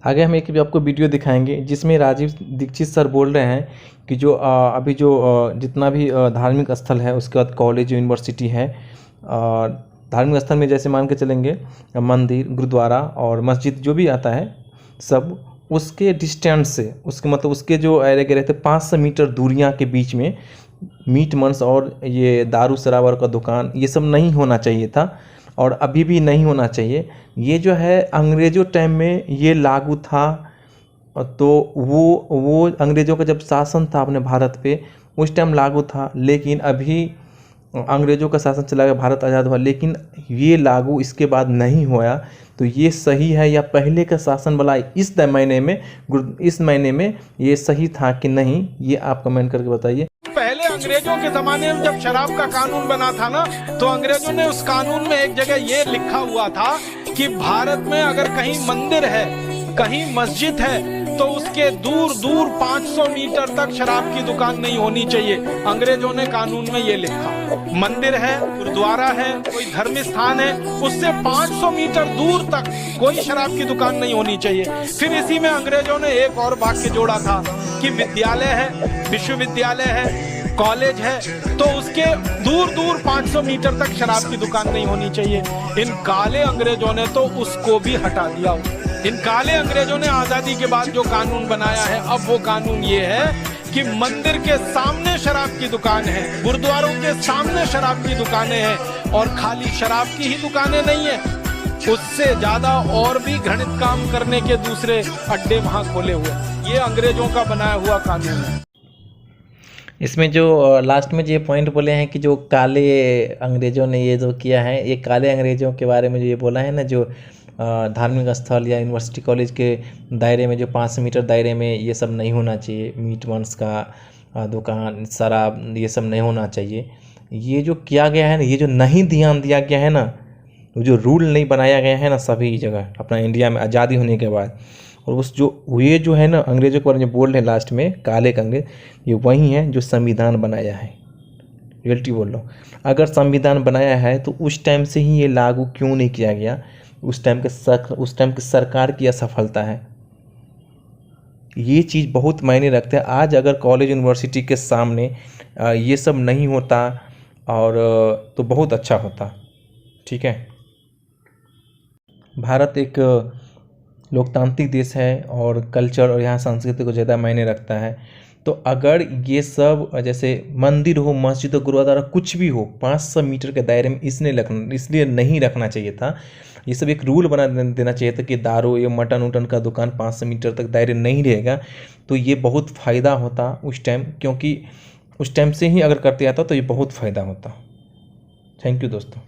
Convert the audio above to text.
आगे हम एक भी आपको वीडियो दिखाएंगे जिसमें राजीव दीक्षित सर बोल रहे हैं कि जो अभी जो जितना भी धार्मिक स्थल है, उसके बाद कॉलेज यूनिवर्सिटी है, धार्मिक स्थल में जैसे मान के चलेंगे मंदिर, गुरुद्वारा और मस्जिद जो भी आता है, सब उसके डिस्टेंस से, उसके मतलब उसके जो एरिया के रहते 500 मीटर दूरियां के बीच में मीट मंस और ये दारू शराब का दुकान ये सब नहीं होना चाहिए था, और अभी भी नहीं होना चाहिए। ये जो है अंग्रेज़ों टाइम में ये लागू था, तो वो अंग्रेज़ों का जब शासन था अपने भारत पे उस टाइम लागू था, लेकिन अभी अंग्रेज़ों का शासन चला गया, भारत आज़ाद हुआ, लेकिन ये लागू इसके बाद नहीं हुआ। तो ये सही है या पहले का शासन वाला इस महीने में ये सही था कि नहीं, ये आप कमेंट करके बताइए। पहले अंग्रेजों के जमाने में जब शराब का कानून बना था ना, तो अंग्रेजों ने उस कानून में एक जगह ये लिखा हुआ था कि भारत में अगर कहीं मंदिर है, कहीं मस्जिद है, तो उसके दूर दूर 500 मीटर तक शराब की दुकान नहीं होनी चाहिए। अंग्रेजों ने कानून में ये लिखा। मंदिर है, गुरुद्वारा है, कोई धर्म स्थान है, उससे 500 मीटर दूर तक कोई शराब की दुकान नहीं होनी चाहिए। फिर इसी में अंग्रेजों ने एक और वाक्य जोड़ा था कि विद्यालय है, विश्वविद्यालय है, कॉलेज है, तो उसके दूर दूर 500 मीटर तक शराब की दुकान नहीं होनी चाहिए। इन काले अंग्रेजों ने तो उसको भी हटा दिया। इन काले अंग्रेजों ने आजादी के बाद जो कानून बनाया है, अब वो कानून ये है कि मंदिर के सामने शराब की दुकान है, गुरुद्वारों के सामने शराब की दुकानें हैं, और खाली शराब की ही दुकानें नहीं है, उससे ज्यादा और भी घृणित काम करने के दूसरे अड्डे वहां खोले हुए। ये अंग्रेजों का बनाया हुआ कानून है। इसमें जो लास्ट में जो पॉइंट बोले हैं कि जो काले अंग्रेज़ों ने ये जो किया है, ये काले अंग्रेज़ों के बारे में जो ये बोला है ना, जो धार्मिक स्थल या यूनिवर्सिटी कॉलेज के दायरे में जो 500 मीटर दायरे में ये सब नहीं होना चाहिए, मीट मांस का दुकान, शराब, ये सब नहीं होना चाहिए। ये जो किया गया है ना, ये जो नहीं ध्यान दिया गया है ना, जो रूल नहीं बनाया गया है ना सभी जगह अपना इंडिया में आज़ादी होने के बाद, और उस जो ये जो है ना अंग्रेज़ों के बारे में बोल रहे हैं लास्ट में काले अंग्रेज, ये वही हैं जो संविधान बनाया है। रियलिटी बोल रहा हूँ, अगर संविधान बनाया है तो उस टाइम से ही ये लागू क्यों नहीं किया गया? उस टाइम के सरकार की असफलता है। ये चीज़ बहुत मायने रखते हैं। आज अगर कॉलेज यूनिवर्सिटी के सामने ये सब नहीं होता और तो बहुत अच्छा होता। ठीक है, भारत एक लोकतांत्रिक देश है और कल्चर और यहाँ संस्कृति को ज़्यादा मायने रखता है। तो अगर ये सब जैसे मंदिर हो, मस्जिद हो, गुरुद्वारा कुछ भी हो 500 मीटर के दायरे में इसलिए नहीं रखना चाहिए था। ये सब एक रूल बना देना चाहिए था कि दारू या मटन उटन का दुकान 500 मीटर तक दायरे नहीं रहेगा, तो ये बहुत फ़ायदा होता उस टाइम, क्योंकि उस टाइम से ही अगर करते आता तो ये बहुत फ़ायदा होता। थैंक यू दोस्तों।